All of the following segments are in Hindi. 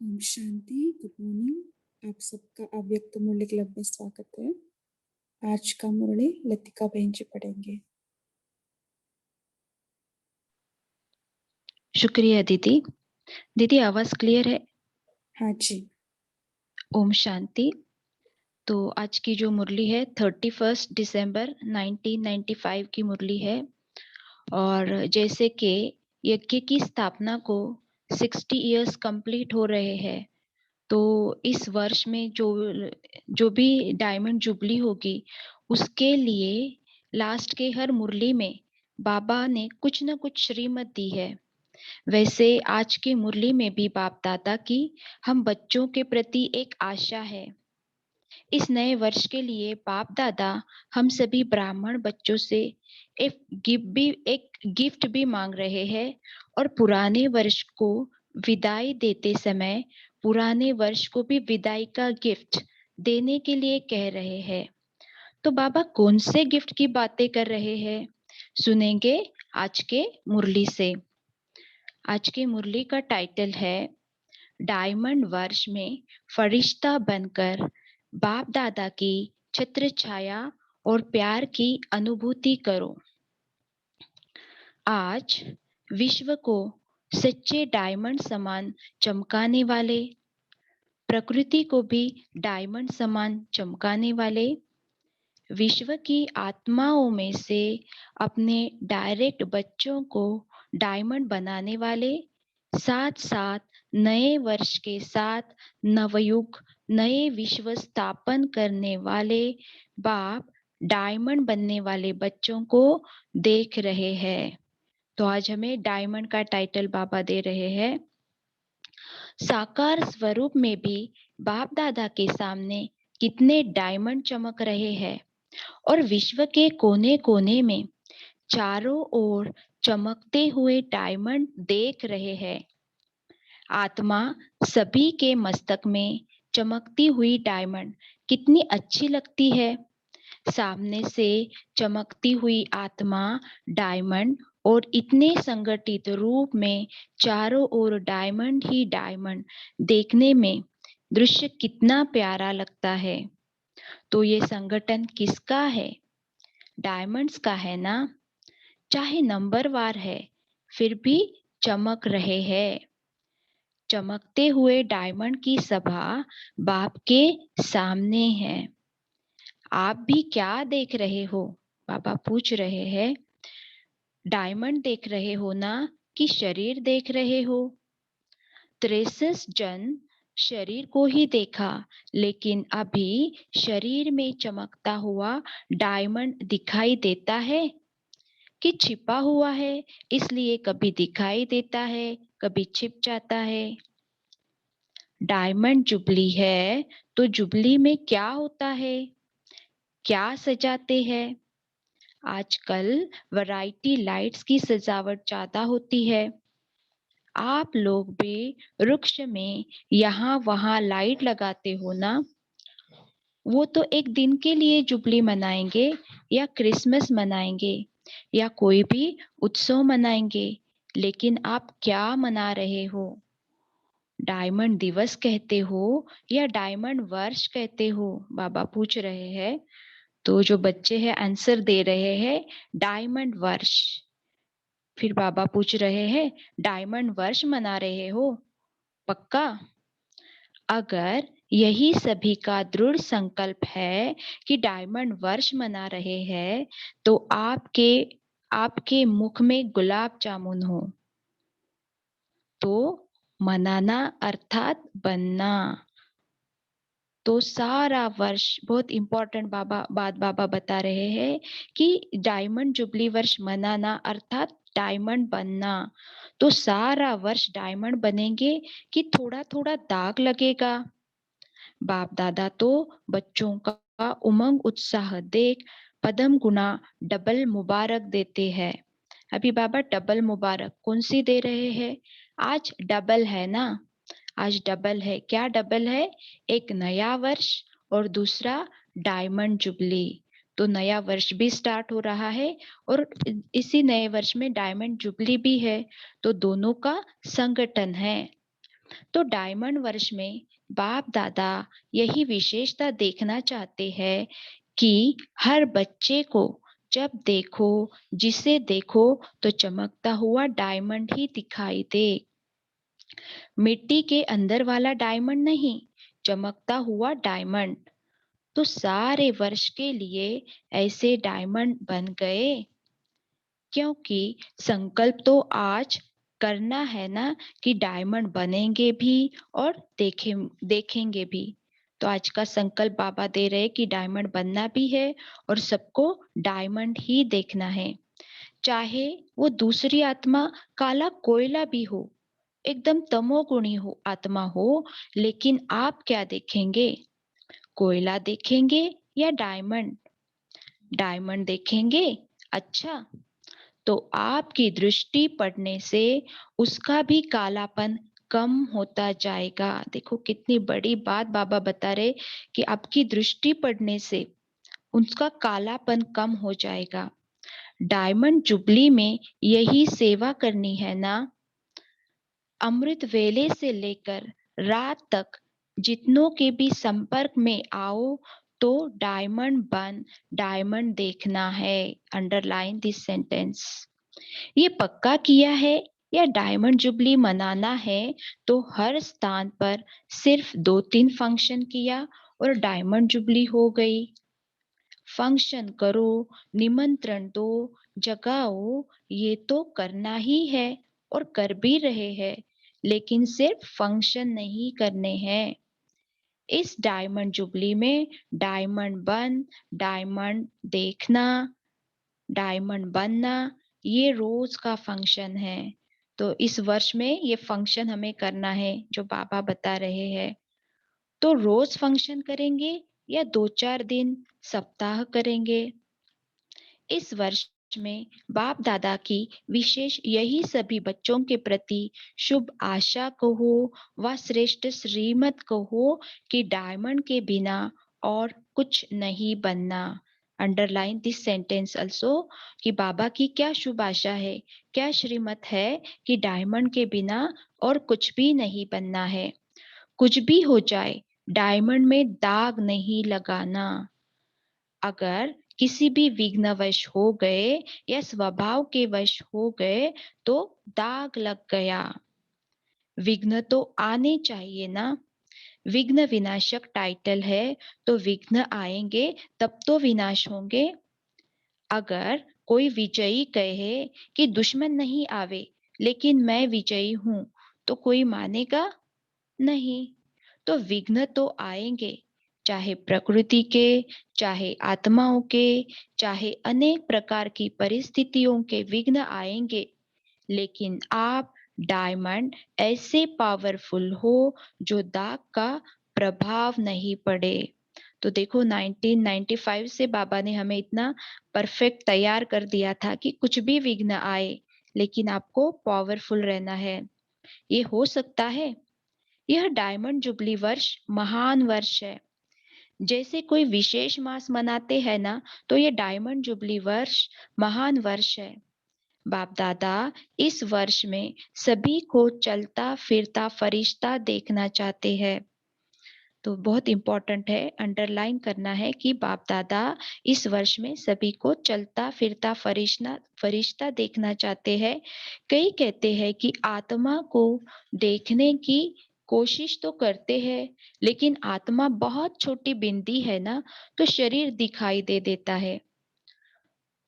Om Shanti, good morning. आप सबका अव्यक्त मूल्य क्लब में स्वागत है। आज का मुरली लतिका बहन जी पढ़ेंगे। शुक्रिया दीदी। दीदी आवाज क्लियर है? हाँ जी। ओम शांति। तो आज की जो मुरली है 31 दिसंबर 1995 की मुरली है। और जैसे कि यज्ञ की स्थापना को 60 इयर्स कंप्लीट हो रहे हैं, तो इस वर्ष में जो भी डायमंड जुबली होगी उसके लिए लास्ट के हर मुरली में बाबा ने कुछ न कुछ श्रीमत दी है। वैसे आज की मुरली में भी बाप दादा की हम बच्चों के प्रति एक आशा है। इस नए वर्ष के लिए बाप दादा हम सभी ब्राह्मण बच्चों से एक गिफ्ट भी मांग रहे हैं और पुराने वर्ष को विदाई देते समय पुराने वर्ष को भी विदाई का गिफ्ट देने के लिए कह रहे हैं। तो बाबा कौन से गिफ्ट की बातें कर रहे हैं, सुनेंगे आज के मुरली से। आज की मुरली का टाइटल है डायमंड वर्ष में फरिश्ता बनकर बाप दादा की छत्र छाया और प्यार की अनुभूति करो। आज विश्व को सच्चे डायमंड समान चमकाने वाले, प्रकृति को भी डायमंड समान चमकाने वाले, विश्व की आत्माओं में से अपने डायरेक्ट बच्चों को डायमंड बनाने वाले, साथ साथ नए वर्ष के साथ नवयुग नए विश्व स्थापन करने वाले बाप डायमंड बनने वाले बच्चों को देख रहे हैं। तो आज हमें डायमंड का टाइटल बाबा दे रहे हैं। साकार स्वरूप में भी बाप दादा के सामने कितने डायमंड चमक रहे हैं और विश्व के कोने कोने में चारों ओर चमकते हुए डायमंड देख रहे हैं। आत्मा सभी के मस्तक में चमकती हुई डायमंड कितनी अच्छी लगती है। सामने से चमकती हुई आत्मा डायमंड और इतने संगठित रूप में चारों ओर डायमंड ही डायमंड देखने में दृश्य कितना प्यारा लगता है। तो ये संगठन किसका है? डायमंड्स का है ना। चाहे नंबरवार है फिर भी चमक रहे हैं। चमकते हुए डायमंड की सभा बाप के सामने है। आप भी क्या देख रहे हो? बाबा पूछ रहे हैं। डायमंड देख रहे हो ना कि शरीर देख रहे हो? 63 जन शरीर को ही देखा, लेकिन अभी शरीर में चमकता हुआ डायमंड दिखाई देता है कि छिपा हुआ है, इसलिए कभी दिखाई देता है कभी छिप जाता है। डायमंड जुबली है तो जुबली में क्या होता है, क्या सजाते हैं? आजकल वैरायटी लाइट्स की सजावट ज्यादा होती है। आप लोग भी वृक्ष में यहाँ वहाँ लाइट लगाते हो ना। वो तो एक दिन के लिए जुबली मनाएंगे या क्रिसमस मनाएंगे या कोई भी उत्सव मनाएंगे, लेकिन आप क्या मना रहे हो? डायमंड दिवस कहते हो या डायमंड वर्ष कहते हो? बाबा पूछ रहे हैं। तो जो बच्चे हैं आंसर दे रहे हैं डायमंड वर्ष। फिर बाबा पूछ रहे हैं डायमंड वर्ष मना रहे हो पक्का? अगर यही सभी का दृढ़ संकल्प है कि डायमंड वर्ष मना रहे हैं, तो आपके आपके मुख में गुलाब जामुन हो तो मनाना अर्थात बनना। तो सारा वर्ष बहुत इंपॉर्टेंट बाबा बता रहे हैं कि डायमंड जुबली वर्ष मनाना अर्थात डायमंड बनना। तो सारा वर्ष डायमंड बनेंगे कि थोड़ा थोड़ा दाग लगेगा? बाप दादा तो बच्चों का उमंग उत्साह देख पदम गुना डबल मुबारक देते हैं। अभी बाबा डबल मुबारक कौन सी दे रहे हैं? आज डबल है ना। आज डबल है। क्या डबल है? एक नया वर्ष और दूसरा डायमंड जुबली। तो नया वर्ष भी स्टार्ट हो रहा है और इसी नए वर्ष में डायमंड जुबली भी है। तो दोनों का संगठन है। तो डायमंड वर्ष में बाप दादा यही विशेषता देखना चाहते हैं कि हर बच्चे को जब देखो, जिसे देखो तो चमकता हुआ डायमंड ही दिखाई दे। मिट्टी के अंदर वाला डायमंड नहीं, चमकता हुआ डायमंड। तो सारे वर्ष के लिए ऐसे डायमंड बन गए, क्योंकि संकल्प तो आज करना है ना कि डायमंड बनेंगे भी और देखेंगे भी। तो आज का संकल्प बाबा दे रहे कि डायमंड बनना भी है और सबको डायमंड ही देखना है। चाहे वो दूसरी आत्मा काला कोयला भी हो, एकदम तमोगुणी हो आत्मा हो, लेकिन आप क्या देखेंगे? कोयला देखेंगे या डायमंड? डायमंड देखेंगे। अच्छा, तो आपकी दृष्टि पड़ने से उसका भी कालापन कम होता जाएगा। देखो कितनी बड़ी बात बाबा बता रहे कि आपकी दृष्टि पड़ने से उसका कालापन कम हो जाएगा। डायमंड जुबली में यही सेवा करनी है ना। अमृत वेले से लेकर रात तक जितनों के भी संपर्क में आओ तो डायमंड बन डायमंड देखना है। Underline this sentence. ये पक्का किया है या डायमंड जुबली मनाना है तो हर स्थान पर सिर्फ 2-3 फंक्शन किया और डायमंड जुबली हो गई। फंक्शन करो, निमंत्रण दो, जगाओ, ये तो करना ही है और कर भी रहे हैं, लेकिन सिर्फ फंक्शन नहीं करने हैं। इस डायमंड जुबली में डायमंड बन, डायमंड देखना, डायमंड बनना, ये रोज का फंक्शन है। तो इस वर्ष में ये फंक्शन हमें करना है जो बाबा बता रहे हैं। तो रोज फंक्शन करेंगे या 2-4 दिन सप्ताह करेंगे? इस वर्ष में बाप दादा की विशेष यही सभी बच्चों के प्रति शुभ आशा कहो व श्रेष्ठ श्रीमत कहो कि डायमंड के बिना और कुछ नहीं बनना। अंडरलाइन दिस सेंटेंस अल्सो कि बाबा की क्या शुभ आशा है, क्या श्रीमत है कि डायमंड के बिना और कुछ भी नहीं बनना है। कुछ भी हो जाए, डायमंड में दाग नहीं लगाना। अगर किसी भी विघ्नवश हो गए या स्वभाव के वश हो गए तो दाग लग गया। विघ्न तो आने चाहिए ना। विघ्न विनाशक टाइटल है, तो विघ्न आएंगे तब तो विनाश होंगे। अगर कोई विजयी कहे कि दुश्मन नहीं आवे लेकिन मैं विजयी हूं, तो कोई मानेगा नहीं। तो विघ्न तो आएंगे, चाहे प्रकृति के, चाहे आत्माओं के, चाहे अनेक प्रकार की परिस्थितियों के विघ्न आएंगे, लेकिन आप डायमंड ऐसे पावरफुल हो जो दाग का प्रभाव नहीं पड़े। तो देखो 1995 से बाबा ने हमें इतना परफेक्ट तैयार कर दिया था कि कुछ भी विघ्न आए, लेकिन आपको पावरफुल रहना है। ये हो सकता है। यह डायमंड जुबली वर्ष महान वर्ष है। जैसे कोई विशेष मास मनाते हैं ना, तो ये डायमंड जुबली वर्ष महान वर्ष है। बाप दादा इस वर्ष में सभी को चलता फिरता फरिश्ता देखना चाहते हैं। तो बहुत इंपॉर्टेंट है, अंडरलाइन करना है कि बाप दादा इस वर्ष में सभी को चलता फिरता फरिश्ता फरिश्ता देखना चाहते हैं। कई कहते हैं कि आत्मा को देखने की कोशिश तो करते हैं, लेकिन आत्मा बहुत छोटी बिंदी है ना, तो शरीर दिखाई दे देता है।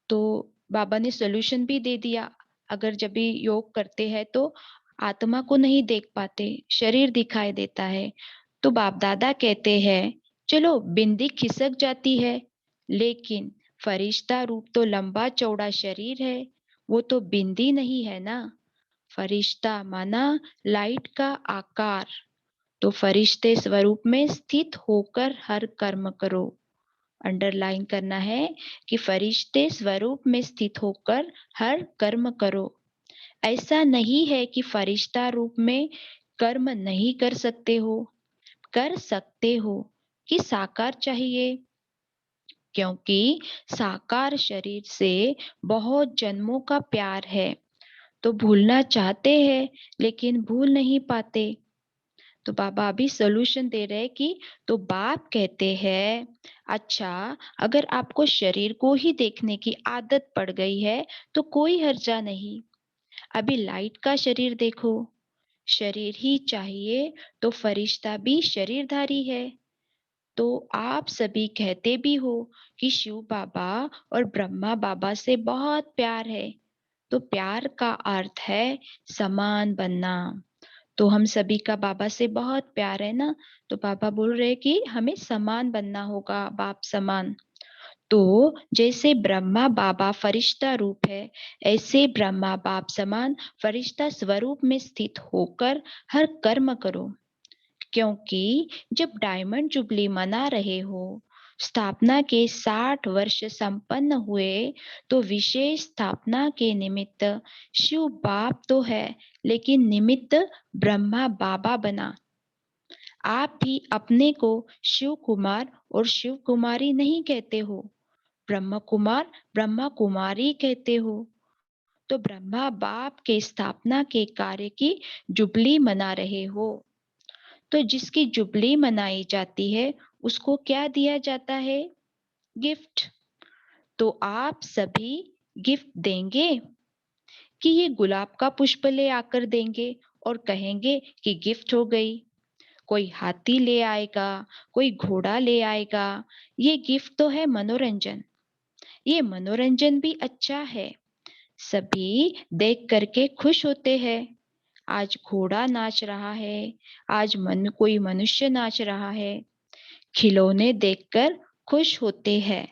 तो बाबा ने सॉल्यूशन भी दे दिया। अगर जब भी योग करते हैं तो आत्मा को नहीं देख पाते, शरीर दिखाई देता है। तो बाप दादा कहते हैं चलो बिंदी खिसक जाती है, लेकिन फरिश्ता रूप तो लंबा चौड़ा शरीर है, वो तो बिंदी नहीं है ना। फरिश्ता माना लाइट का आकार। तो फरिश्ते स्वरूप में स्थित होकर हर कर्म करो। अंडरलाइन करना है कि फरिश्ते स्वरूप में स्थित होकर हर कर्म करो। ऐसा नहीं है कि फरिश्ता रूप में कर्म नहीं कर सकते हो, कर सकते हो। कि साकार चाहिए, क्योंकि साकार शरीर से बहुत जन्मों का प्यार है। तो भूलना चाहते हैं लेकिन भूल नहीं पाते। तो बाबा अभी सोल्यूशन दे रहे हैं कि तो बाप कहते हैं, अच्छा, अगर आपको शरीर को ही देखने की आदत पड़ गई है तो कोई हर्जा नहीं। अभी लाइट का शरीर देखो, शरीर ही चाहिए तो फरिश्ता भी शरीरधारी है। तो आप सभी कहते भी हो कि शिव बाबा और ब्रह्मा बाबा से बहुत प्यार है। तो प्यार का अर्थ है समान बनना। तो हम सभी का बाबा से बहुत प्यार है ना, तो बाबा बोल रहे कि हमें समान बनना होगा, बाप समान। तो जैसे ब्रह्मा बाबा फरिश्ता रूप है, ऐसे ब्रह्मा बाप समान फरिश्ता स्वरूप में स्थित होकर हर कर्म करो। क्योंकि जब डायमंड जुबली मना रहे हो, स्थापना के 60 वर्ष संपन्न हुए, तो विशेष स्थापना के निमित्त शिव बाप तो है, लेकिन निमित्त ब्रह्मा बाबा बना। आप भी अपने को शिव कुमार और शिव कुमारी नहीं कहते हो, ब्रह्म कुमार ब्रह्मा कुमारी कहते हो। तो ब्रह्मा बाप के स्थापना के कार्य की जुबली मना रहे हो। तो जिसकी जुबली मनाई जाती है उसको क्या दिया जाता है? गिफ्ट। तो आप सभी गिफ्ट देंगे कि ये गुलाब का पुष्प ले आकर देंगे और कहेंगे कि गिफ्ट हो गई। कोई हाथी ले आएगा, कोई घोड़ा ले आएगा। ये गिफ्ट तो है मनोरंजन। ये मनोरंजन भी अच्छा है, सभी देख करके खुश होते हैं। आज घोड़ा नाच रहा है, आज कोई मनुष्य नाच रहा है। खिलौने देखकर खुश होते हैं।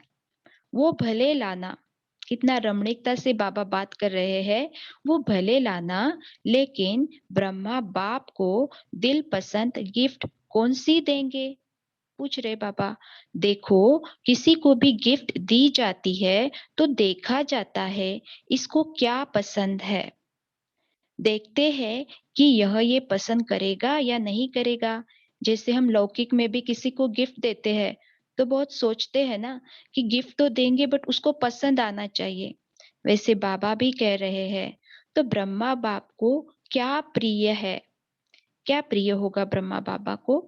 वो भले लाना, कितना रमणीकता से बाबा बात कर रहे हैं। वो भले लाना, लेकिन ब्रह्मा बाप को दिल पसंद गिफ्ट कौन सी देंगे? पूछ रहे बाबा। देखो, किसी को भी गिफ्ट दी जाती है तो देखा जाता है इसको क्या पसंद है। देखते हैं कि यह ये पसंद करेगा या नहीं करेगा। जैसे हम लौकिक में भी किसी को गिफ्ट देते हैं तो बहुत सोचते हैं ना कि गिफ्ट तो देंगे बट उसको पसंद आना चाहिए। वैसे बाबा भी कह रहे हैं, तो ब्रह्मा बाप को क्या प्रिय है? क्या प्रिय होगा ब्रह्मा बाबा को?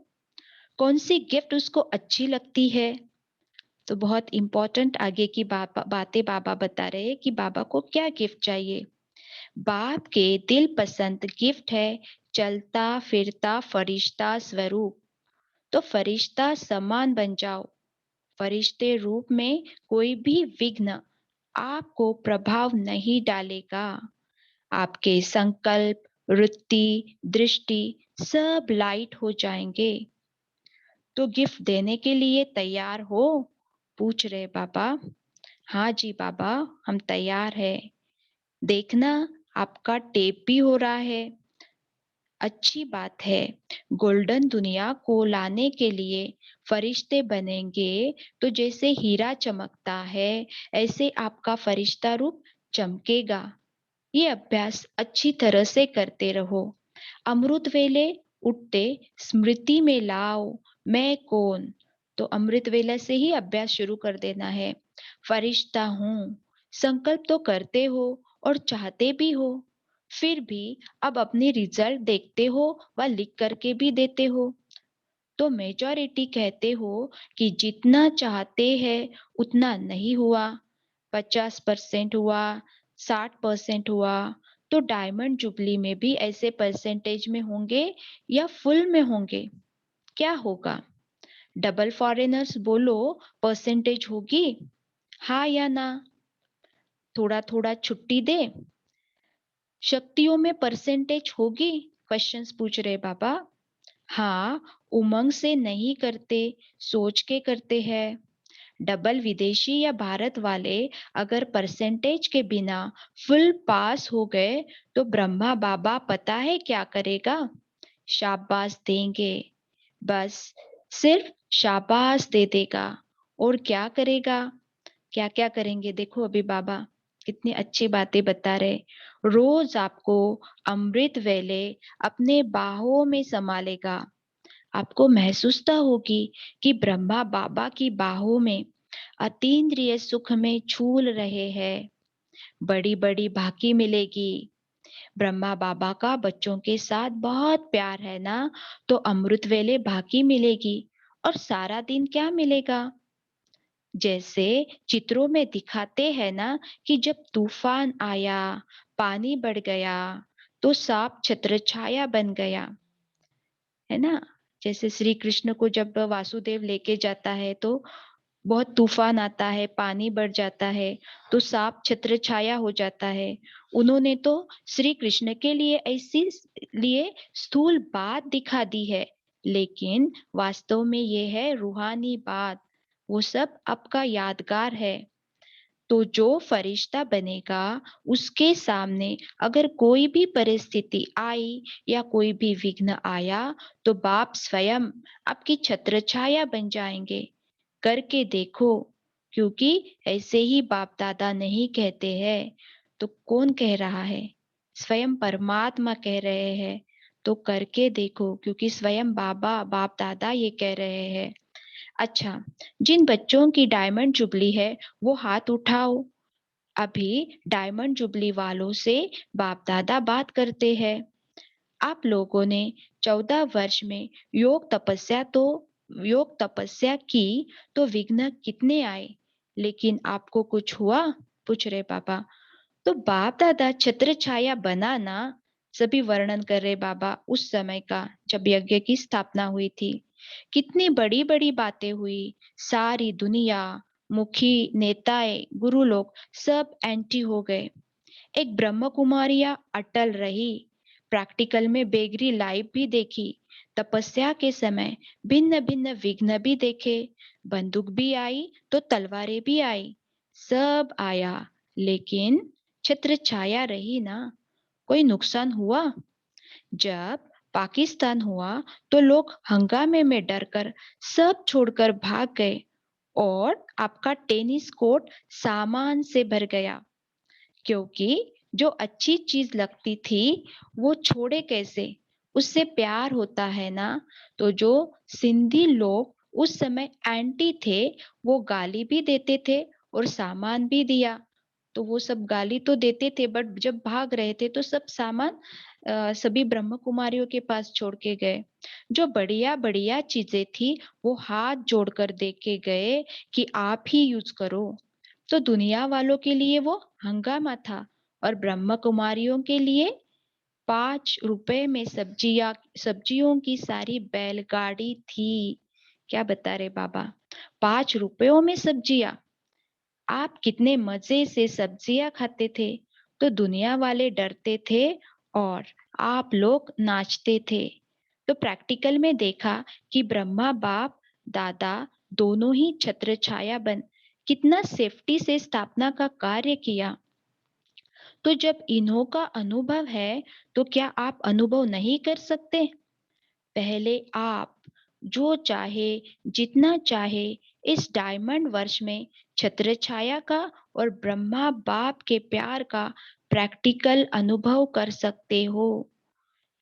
कौन सी गिफ्ट उसको अच्छी लगती है? तो बहुत इंपॉर्टेंट आगे की बातें बाबा बता रहे हैं कि बाबा को क्या गिफ्ट चाहिए। बाप के दिल पसंद गिफ्ट है चलता फिरता फरिश्ता स्वरूप। तो फरिश्ता समान बन जाओ। फरिश्ते रूप में कोई भी विघ्न आपको प्रभाव नहीं डालेगा। आपके संकल्प, वृत्ति, दृष्टि सब लाइट हो जाएंगे। तो गिफ्ट देने के लिए तैयार हो? पूछ रहे बाबा। हाँ जी बाबा, हम तैयार है। देखना, आपका टेप भी हो रहा है। अच्छी बात है। गोल्डन दुनिया को लाने के लिए फरिश्ते बनेंगे तो जैसे हीरा चमकता है, ऐसे आपका फरिश्ता रूप चमकेगा। ये अभ्यास अच्छी तरह से करते रहो। अमृत वेले उठते स्मृति में लाओ, मैं कौन। तो अमृत वेला से ही अभ्यास शुरू कर देना है। फरिश्ता हूँ, संकल्प तो करते हो और चाहते भी हो, फिर भी अब अपनी रिजल्ट देखते हो व लिख करके भी देते हो। तो मेजॉरिटी कहते हो कि जितना चाहते हैं उतना नहीं हुआ, 50% हुआ, 60% हुआ। तो डायमंड जुबली में भी ऐसे परसेंटेज में होंगे या फुल में होंगे? क्या होगा? डबल फॉरेनर्स बोलो, परसेंटेज होगी? हाँ या ना? थोड़ा थोड़ा छुट्टी दे, शक्तियों में परसेंटेज होगी? क्वेश्चंस पूछ रहे बाबा। हाँ, उमंग से नहीं करते, सोच के करते हैं। डबल विदेशी या भारत वाले अगर परसेंटेज के बिना फुल पास हो गए तो ब्रह्मा बाबा पता है क्या करेगा? शाबाश देंगे। बस सिर्फ शाबाश दे देगा। और क्या करेगा? क्या क्या करेंगे देखो अभी बाबा कितनी अच्छी बातें बता रहे। रोज आपको अमृत वेले अपने बाहों में संभालेगा। आपको महसूसता होगी कि ब्रह्मा बाबा की बाहों में अतीन्द्रिय सुख में झूल रहे हैं। बड़ी बड़ी भाकी मिलेगी। ब्रह्मा बाबा का बच्चों के साथ बहुत प्यार है ना, तो अमृत वेले बाकी मिलेगी और सारा दिन क्या मिलेगा। जैसे चित्रों में दिखाते हैं ना कि जब तूफान आया, पानी बढ़ गया, तो सांप छत्रछाया बन गया, है ना। जैसे श्री कृष्ण को जब वासुदेव लेके जाता है तो बहुत तूफान आता है, पानी बढ़ जाता है, तो सांप छत्रछाया हो जाता है। उन्होंने तो श्री कृष्ण के लिए ऐसी लिए स्थूल बात दिखा दी है, लेकिन वास्तव में ये है रूहानी बात। वो सब आपका यादगार है। तो जो फरिश्ता बनेगा, उसके सामने अगर कोई भी परिस्थिति आई या कोई भी विघ्न आया, तो बाप स्वयं आपकी छत्रछाया बन जाएंगे। करके देखो, क्योंकि ऐसे ही बाप दादा नहीं कहते हैं, तो कौन कह रहा है? स्वयं परमात्मा कह रहे हैं। तो करके देखो, क्योंकि स्वयं बाबा बाप दादा ये कह रहे हैं। अच्छा, जिन बच्चों की डायमंड जुबली है, वो हाथ उठाओ। अभी डायमंड जुबली वालों से बाप दादा बात करते हैं। आप लोगों ने 14 वर्ष में योग तपस्या तो योग तपस्या की, तो विघ्न कितने आए, लेकिन आपको कुछ हुआ? पूछ रहे बाबा। तो बाप दादा छत्र छाया बना ना, सभी वर्णन कर रहे बाबा उस समय का, जब यज्ञ की स्थापना हुई थी। कितनी बड़ी बड़ी बातें हुई। सारी दुनिया, मुखी, नेताएं, गुरु लोग सब एंटी हो गए। एक ब्रह्म कुमारियां अटल रही। प्रैक्टिकल में बेगरी लाइव भी देखी। तपस्या के समय भिन्न भिन्न विघ्न भी देखे। बंदूक भी आई तो तलवारें भी आई। सब आया, लेकिन छत्र छाया रही ना। कोई नुकसान हुआ? जब पाकिस्तान हुआ, तो लोग हंगामे में डरकर सब छोड़कर भाग गए और आपका टेनिस कोर्ट सामान से भर गया। क्योंकि जो अच्छी चीज लगती थी, वो छोड़े कैसे? उससे प्यार होता है ना। तो जो सिंधी लोग उस समय एंटी थे, वो गाली भी देते थे और सामान भी दिया। तो वो सब गाली तो देते थे, बट जब भाग रहे थे तो सब सामान सभी ब्रह्म कुमारियों के पास छोड़ के गए। जो बढ़िया बढ़िया चीजें थी, वो हाथ जोड़कर दे के गए कि आप ही यूज करो। तो दुनिया वालों के लिए वो हंगामा था, और ब्रह्म कुमारियों के लिए 5 रुपए में सब्जियों की सारी बैलगाड़ी थी। क्या बता रहे बाबा? 5 रुपयों में सब्जियां। आप कितने मजे से सब्जियां खाते थे, तो दुनिया वाले डरते थे और आप लोग नाचते थे। तो प्रैक्टिकल में देखा कि ब्रह्मा बाप दादा दोनों ही छत्र छाया बन कितना सेफ्टी से स्थापना का कार्य किया। तो जब इन्हों का अनुभव है, तो क्या आप अनुभव नहीं कर सकते? पहले आप जो चाहे, जितना चाहे, इस डायमंड वर्ष में छत्र छाया का और ब्रह्मा बाप के प्यार का प्रैक्टिकल अनुभव कर सकते हो।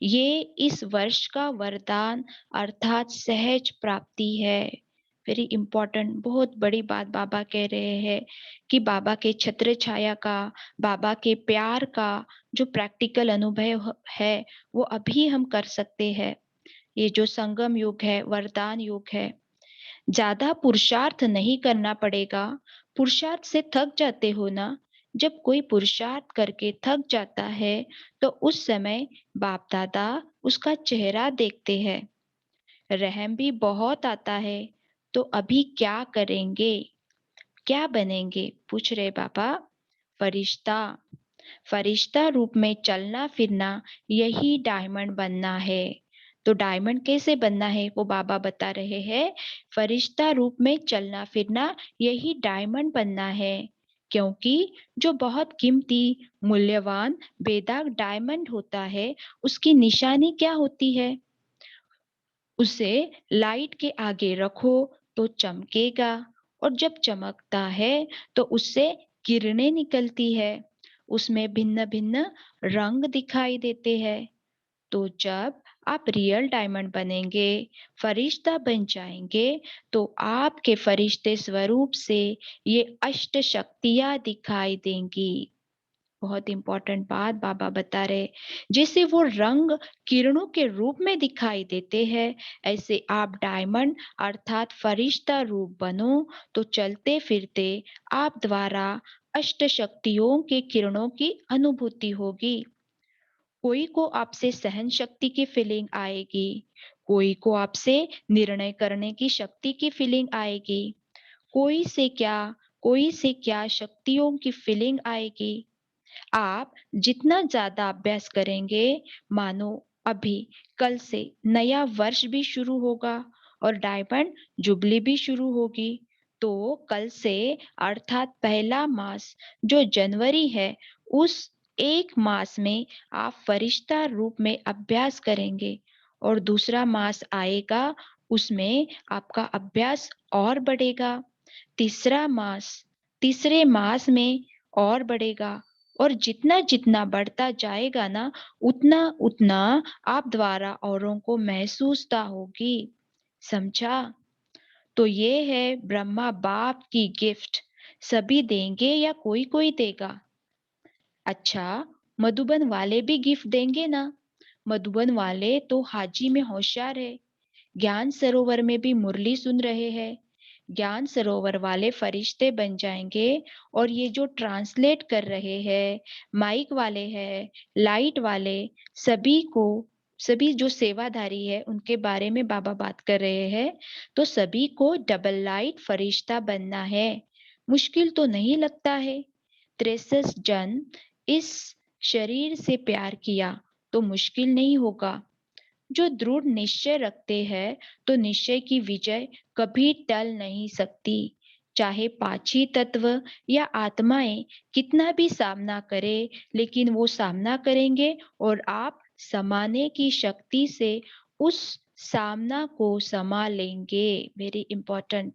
ये इस वर्ष का वरदान अर्थात सहज प्राप्ति है। वेरी इंपॉर्टेंट, बहुत बड़ी बात बाबा कह रहे हैं कि बाबा के छत्र छाया का, बाबा के प्यार का जो प्रैक्टिकल अनुभव है, वो अभी हम कर सकते हैं। ये जो संगम युग है, वरदान युग है। ज्यादा पुरुषार्थ नहीं करना पड़ेगा। पुरुषार्थ से थक जाते हो ना। जब कोई पुरुषार्थ करके थक जाता है, तो उस समय बाप दादा उसका चेहरा देखते हैं। रहम भी बहुत आता है। तो अभी क्या करेंगे, क्या बनेंगे? पूछ रहे बाबा। फरिश्ता। फरिश्ता रूप में चलना फिरना, यही डायमंड बनना है। तो डायमंड कैसे बनना है, वो बाबा बता रहे हैं। फरिश्ता रूप में चलना फिरना, यही डायमंड बनना है। क्योंकि जो बहुत कीमती, मूल्यवान, बेदाग डायमंड होता है, उसकी निशानी क्या होती है? उसे लाइट के आगे रखो तो चमकेगा, और जब चमकता है तो उससे किरणें निकलती है। उसमें भिन्न भिन्न रंग दिखाई देते हैं। तो जब आप रियल डायमंड बनेंगे, फरिश्ता बन जाएंगे, तो आपके फरिश्ते स्वरूप से ये अष्ट शक्तियां दिखाई देंगी। बहुत इंपॉर्टेंट बात बाबा बता रहे। जैसे वो रंग किरणों के रूप में दिखाई देते हैं, ऐसे आप डायमंड अर्थात फरिश्ता रूप बनो, तो चलते फिरते आप द्वारा अष्ट शक्तियों के किरणों की अनुभूति होगी। कोई को आपसे सहन शक्ति की फीलिंग आएगी, कोई को आपसे निर्णय करने की शक्ति की फीलिंग आएगी, कोई से क्या कोई से क्या शक्तियों की फीलिंग आएगी। आप जितना ज़्यादा अभ्यास करेंगे, मानो अभी कल से नया वर्ष भी शुरू होगा और डायमंड जुबली भी शुरू होगी। तो कल से अर्थात पहला मास जो जनवरी है, उस एक मास में आप फरिश्ता रूप में अभ्यास करेंगे और दूसरा मास आएगा, उसमें आपका अभ्यास और बढ़ेगा। तीसरा मास तीसरे मास में और बढ़ेगा और जितना जितना बढ़ता जाएगा ना, उतना उतना आप द्वारा औरों को महसूसता होगी। समझा? तो ये है ब्रह्मा बाप की गिफ्ट। सभी देंगे या कोई कोई देगा? अच्छा, मधुबन वाले भी गिफ्ट देंगे ना? मधुबन वाले तो हाजी में होशियार है। ज्ञान सरोवर में भी मुरली सुन रहे हैं। ज्ञान सरोवर वाले फरिश्ते बन जाएंगे और ये जो ट्रांसलेट कर रहे हैं, माइक वाले हैं, लाइट वाले, सभी को सभी जो सेवाधारी है उनके बारे में बाबा बात कर रहे हैं। तो सभी को डबल लाइट फरिश्ता बनना है। मुश्किल तो नहीं लगता है। 63 जन इस शरीर से प्यार किया तो मुश्किल नहीं होगा। जो दृढ़ निश्चय रखते हैं तो निश्चय की विजय कभी टल नहीं सकती। चाहे पांचही तत्व या आत्माएं कितना भी सामना करे, लेकिन वो सामना करेंगे और आप समाने की शक्ति से उस सामना को समा लेंगे। वेरी इंपॉर्टेंट,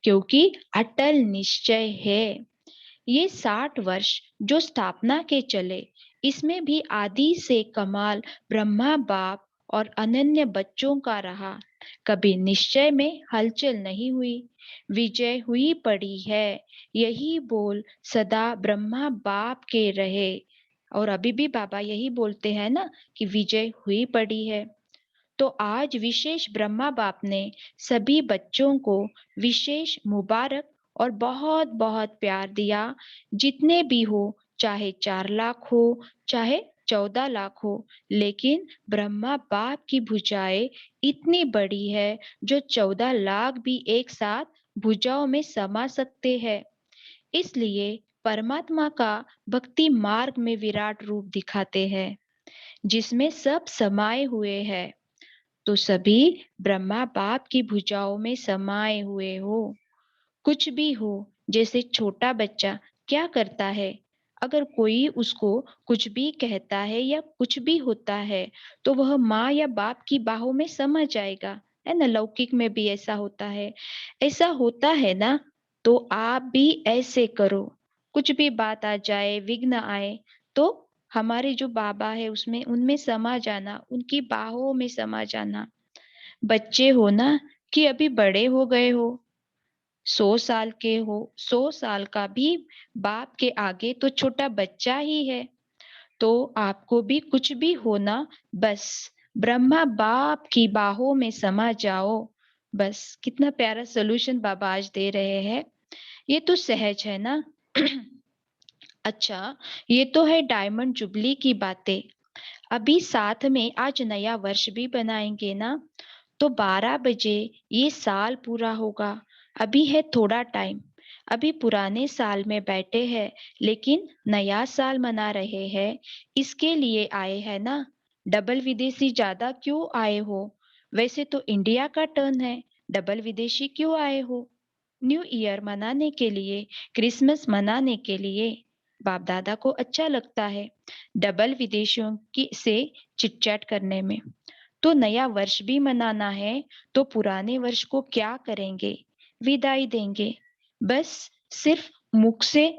क्योंकि अटल निश्चय है। ये 60 वर्ष जो स्थापना के चले, इसमें भी आदि से कमाल ब्रह्मा बाप और अनन्य बच्चों का रहा। कभी निश्चय में हलचल नहीं हुई, विजय हुई पड़ी है। यही बोल सदा ब्रह्मा बाप के रहे। और अभी भी बाबा यही बोलते हैं ना कि विजय हुई पड़ी है। तो आज विशेष ब्रह्मा बाप ने सभी बच्चों को विशेष मुबारक और बहुत बहुत प्यार दिया। जितने भी हो, चाहे 4 लाख हो, चाहे 14 लाख हो, लेकिन ब्रह्मा बाप की भुजाएं इतनी बड़ी है जो 14 लाख भी एक साथ भुजाओं में समा सकते हैं। इसलिए परमात्मा का भक्ति मार्ग में विराट रूप दिखाते हैं, जिसमें सब समाये हुए हैं। तो सभी ब्रह्मा बाप की भुजाओं में समाये हुए हो। कुछ भी हो, जैसे छोटा बच्चा क्या करता है, अगर कोई उसको कुछ भी कहता है या कुछ भी होता है, तो वह माँ या बाप की बाहों में समा जाएगा, है ना? लौकिक में भी ऐसा होता है। ऐसा होता है ना? तो आप भी ऐसे करो। कुछ भी बात आ जाए, विघ्न आए, तो हमारे जो बाबा है उसमें उनमें समा जाना, उनकी बाहों में समा जाना। बच्चे हो ना कि अभी बड़े हो गए हो, 100 साल के हो, 100 साल का भी बाप के आगे तो छोटा बच्चा ही है। तो आपको भी कुछ भी हो ना, बस ब्रह्मा बाप की बाहों में समा जाओ। बस कितना प्यारा सॉल्यूशन बाबा आज दे रहे हैं। ये तो सहज है ना? अच्छा, ये तो है डायमंड जुबली की बातें। अभी साथ में आज नया वर्ष भी बनाएंगे ना, तो 12 बजे ये साल पूरा होगा। अभी है थोड़ा टाइम। अभी पुराने साल में बैठे हैं, लेकिन नया साल मना रहे हैं। इसके लिए आए हैं ना? डबल विदेशी ज्यादा क्यों आए हो? वैसे तो इंडिया का टर्न है, डबल विदेशी क्यों आए हो? न्यू ईयर मनाने के लिए, क्रिसमस मनाने के लिए। बाप दादा को अच्छा लगता है डबल विदेशियों की से चिट-चैट करने में। तो नया वर्ष भी मनाना है, तो पुराने वर्ष को क्या करेंगे? विदाई देंगे। बस सिर्फ मुख से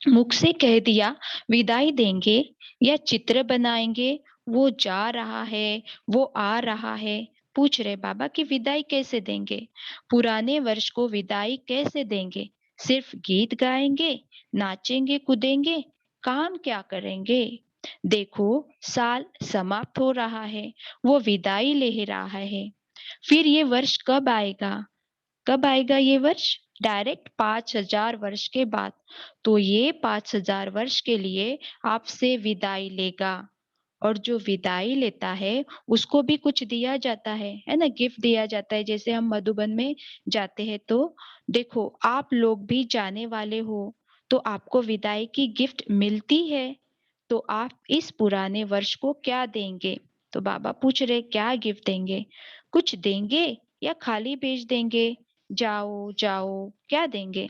मुख से कह दिया विदाई देंगे, या चित्र बनाएंगे, वो जा रहा है, वो आ रहा है। पूछ रहे बाबा कि विदाई कैसे देंगे? पुराने वर्ष को विदाई कैसे देंगे? सिर्फ गीत गाएंगे, नाचेंगे कूदेंगे, काम क्या करेंगे? देखो, साल समाप्त हो रहा है, वो विदाई ले रहा है। फिर ये वर्ष कब आएगा? कब आएगा ये वर्ष? डायरेक्ट 5000 वर्ष के बाद। तो ये 5000 वर्ष के लिए आपसे विदाई लेगा। और जो विदाई लेता है उसको भी कुछ दिया जाता है ना? गिफ्ट दिया जाता है। जैसे हम मधुबन में जाते हैं तो देखो, आप लोग भी जाने वाले हो, तो आपको विदाई की गिफ्ट मिलती है। तो आप इस पुराने वर्ष को क्या देंगे? तो बाबा पूछ रहे क्या गिफ्ट देंगे? कुछ देंगे या खाली भेज देंगे? जाओ जाओ, क्या देंगे?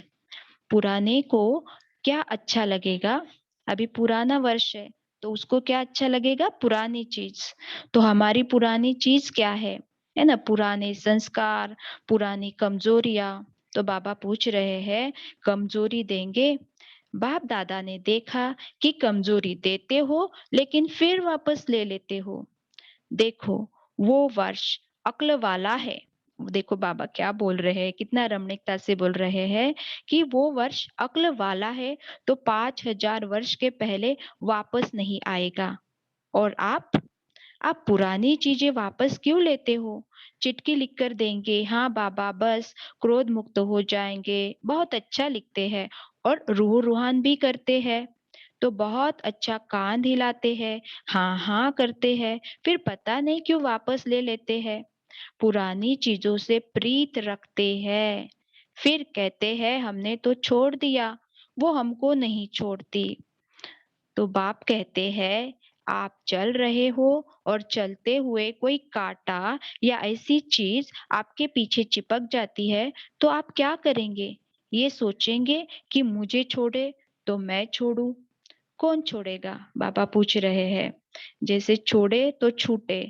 पुराने को क्या अच्छा लगेगा? अभी पुराना वर्ष है, तो उसको क्या अच्छा लगेगा? पुरानी चीज। तो हमारी पुरानी चीज क्या है ना? पुराने संस्कार, पुरानी कमजोरियां। तो बाबा पूछ रहे हैं, कमजोरी देंगे? बाप दादा ने देखा कि कमजोरी देते हो लेकिन फिर वापस ले लेते हो। देखो, वो वर्ष अक्ल वाला है। देखो बाबा क्या बोल रहे हैं, कितना रमणीकता से बोल रहे हैं कि वो वर्ष अक्ल वाला है, तो 5000 वर्ष के पहले वापस नहीं आएगा। और आप पुरानी चीजें वापस क्यों लेते हो? चिट्ठी लिखकर देंगे, हाँ बाबा बस क्रोध मुक्त हो जाएंगे, बहुत अच्छा लिखते हैं। और रूह रूहान भी करते हैं, तो बहुत अच्छा कान हिलाते हैं, हाँ हाँ करते हैं, फिर पता नहीं क्यों वापस ले लेते हैं। पुरानी चीजों से प्रीत रखते हैं, फिर कहते हैं हमने तो छोड़ दिया, वो हमको नहीं छोड़ती। तो बाप कहते हैं, आप चल रहे हो और चलते हुए कोई कांटा या ऐसी चीज आपके पीछे चिपक जाती है, तो आप क्या करेंगे? ये सोचेंगे कि मुझे छोड़े तो मैं छोड़ू। कौन छोड़ेगा? बाबा पूछ रहे हैं। जैसे छोड़े तो छूटे।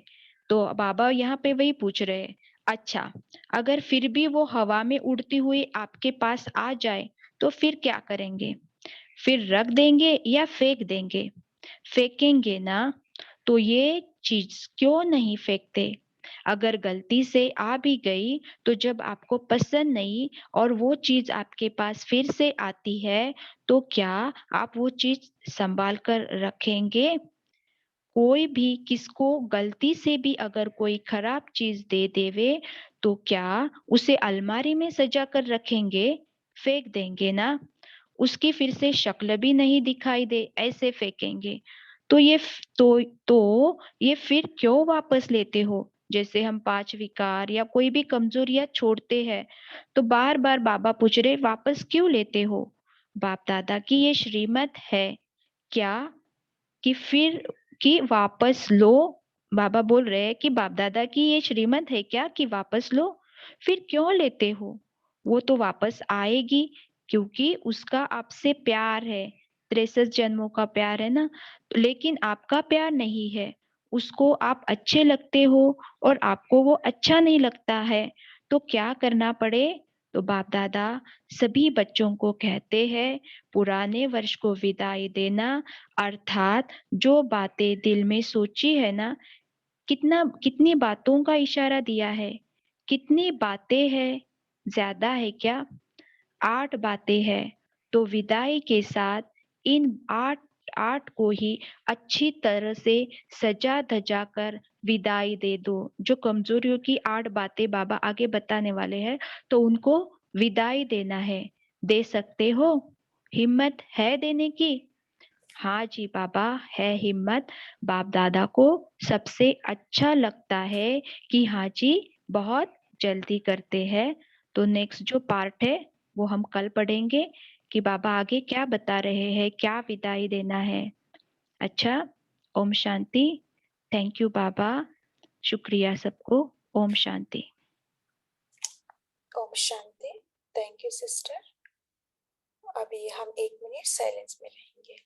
तो बाबा यहाँ पे वही पूछ रहे हैं। अच्छा, अगर फिर भी वो हवा में उड़ती हुई आपके पास आ जाए, तो फिर क्या करेंगे? फिर रख देंगे या फेंक देंगे? फेंकेंगे ना? तो ये चीज क्यों नहीं फेंकते? अगर गलती से आ भी गई, तो जब आपको पसंद नहीं और वो चीज आपके पास फिर से आती है, तो क्या आप वो चीज संभाल कर रखेंगे? कोई भी किसको गलती से भी अगर कोई खराब चीज दे देवे, तो क्या उसे अलमारी में सजा कर रखेंगे? फेंक देंगे ना? उसकी फिर से शक्ल भी नहीं दिखाई दे, ऐसे फेंकेंगे। तो ये फिर क्यों वापस लेते हो? जैसे हम 5 विकार या कोई भी कमजोरियां छोड़ते हैं, तो बार बार बाबा पूछ रहे वापस क्यों लेते हो? बाप दादा की ये श्रीमत है क्या कि फिर कि वापस लो? बाबा बोल रहे हैं कि बाप दादा की ये श्रीमत है क्या कि वापस लो? फिर क्यों लेते हो? वो तो वापस आएगी, क्योंकि उसका आपसे प्यार है। 63 जन्मों का प्यार है ना? लेकिन आपका प्यार नहीं है। उसको आप अच्छे लगते हो और आपको वो अच्छा नहीं लगता है, तो क्या करना पड़े? तो बाप दादा सभी बच्चों को कहते हैं, पुराने वर्ष को विदाई देना, अर्थात जो बातें दिल में सोची है ना, कितनी बातों का इशारा दिया है? कितनी बातें हैं? ज्यादा है क्या? 8 बातें हैं। तो विदाई के साथ इन 8 8 को ही अच्छी तरह से सजा धजा कर विदाई दे दो। जो कमजोरियों की 8 बातें बाबा आगे बताने वाले हैं, तो उनको विदाई देना है। दे सकते हो? हिम्मत है देने की? हाँ जी बाबा, है हिम्मत। बाप दादा को सबसे अच्छा लगता है कि हाँ जी, बहुत जल्दी करते हैं। तो नेक्स्ट जो पार्ट है वो हम कल पढ़ेंगे कि बाबा आगे क्या बता रहे हैं, क्या विदाई देना है। अच्छा, ओम शांति। Thank you Baba. शुक्रिया सबको। ओम शांति। ओम शांति। Thank you sister. अभी हम 1 मिनट साइलेंस में रहेंगे।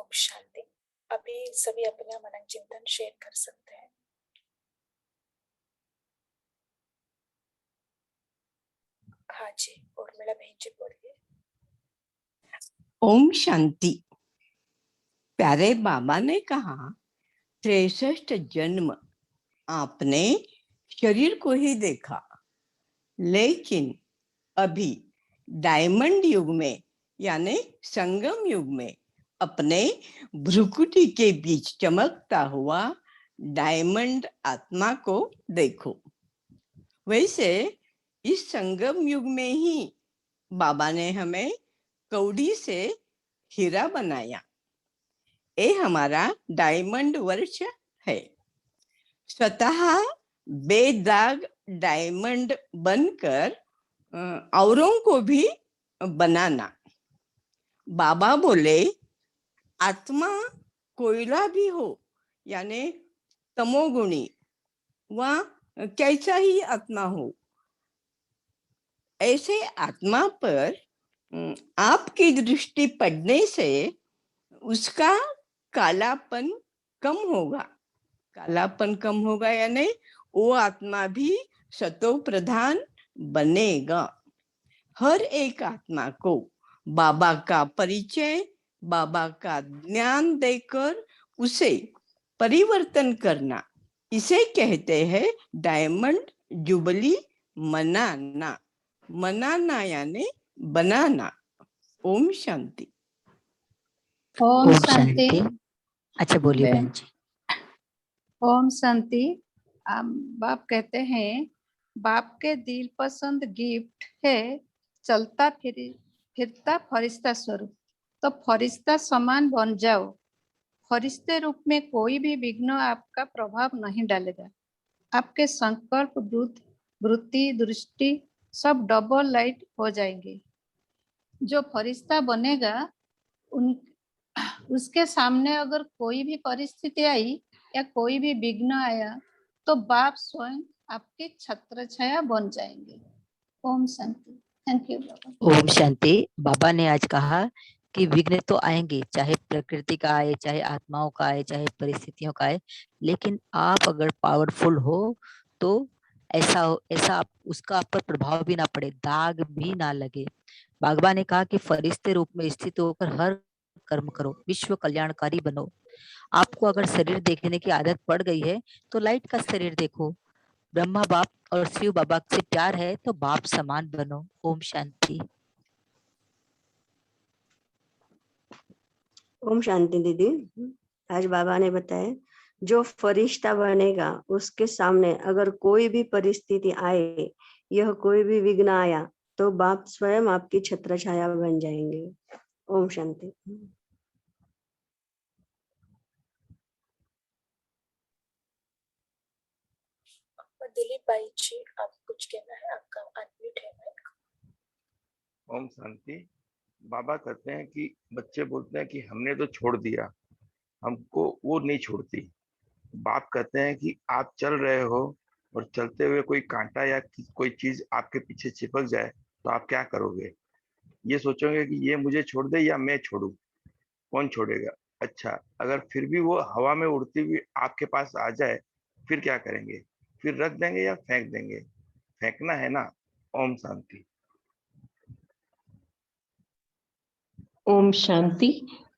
ओम शांति। अभी सभी अपना मनन चिंतन शेयर कर सकते हैं। हाँ जी, उर्मिला बहन जी बोलिए। ओम शांति। प्यारे बाबा ने कहा 63 जन्म आपने शरीर को ही देखा, लेकिन अभी डायमंड युग में यानी संगम युग में अपने भ्रुकुटी के बीच चमकता हुआ डायमंड आत्मा को देखो। वैसे इस संगम युग में ही बाबा ने हमें कौड़ी से हीरा बनाया। ये हमारा डायमंड वर्ष है। स्वतः बेदाग डायमंड बनकर औरों को भी बनाना। बाबा बोले आत्मा कोयला भी हो यानी तमोगुणी व कैसा ही आत्मा हो, ऐसे आत्मा पर आपकी दृष्टि पड़ने से उसका कालापन कम होगा। कालापन कम होगा यानी वो आत्मा भी सतो प्रधान बनेगा। हर एक आत्मा को बाबा का परिचय, बाबा का ज्ञान देकर उसे परिवर्तन करना, इसे कहते हैं डायमंड जुबली मनाना। मनाना यानी बनाना। ओम शांति। ओम शांति। अच्छा बोलिए बहन जी। ओम शांति। बाप कहते हैं बाप के दिल पसंद गिफ्ट है चलता फिरता फरिश्ता स्वरूप। तो फरिश्ता समान बन जाओ। फरिश्ते रूप में कोई भी विघ्न आपका प्रभाव नहीं डालेगा। आपके संकल्प वृत्ति दृष्टि सब डबल लाइट हो जाएंगे। जो फरिश्ता बनेगा उसके सामने अगर कोई भी परिस्थिति आई या कोई भी विघ्न आया तो बाप स्वयं आपकी छत्र छाया बन जाएंगे। ओम शांति। थैंक यू बाबा। ओम शांति। बाबा ने आज कहा कि विघ्न तो आएंगे, चाहे प्रकृति का आए, चाहे आत्माओं का आए, चाहे परिस्थितियों का आए, लेकिन आप अगर पावरफुल हो तो ऐसा उसका आप पर प्रभाव भी ना पड़े, दाग भी ना लगे। बाबा ने कहा कि फरिश्ते रूप में स्थित होकर हर कर्म करो, विश्व कल्याणकारी बनो। आपको अगर शरीर देखने की आदत पड़ गई है तो लाइट का शरीर देखो। ब्रह्मा बाप और शिव बाबा से प्यार है तो बाप समान बनो। ओम शांति। ओम शांति दीदी। आज बाबा ने बताया जो फरिश्ता बनेगा उसके सामने अगर कोई भी परिस्थिति आए, यह कोई भी विघ्न आया तो बाप स्वयं आपकी छत्र छाया बन जाएंगे। ओम शांति। दिलीप भाई जी, आप कुछ कहना है? आपका अनम्यूट है माइक। ओम शांति। बाबा कहते हैं कि बच्चे बोलते हैं कि हमने तो छोड़ दिया, हमको वो नहीं छोड़ती। बाप कहते हैं कि आप चल रहे हो और चलते हुए कोई कांटा या कोई चीज आपके पीछे चिपक जाए तो आप क्या करोगे? ये सोचोगे कि ये मुझे छोड़ दे या मैं छोड़ू, कौन छोड़ेगा? अच्छा, अगर फिर भी वो हवा में उड़ती हुई आपके पास आ जाए फिर क्या करेंगे? फिर रख देंगे या फेंक देंगे? फेंकना है ना। ओम शांति। ओम शांति।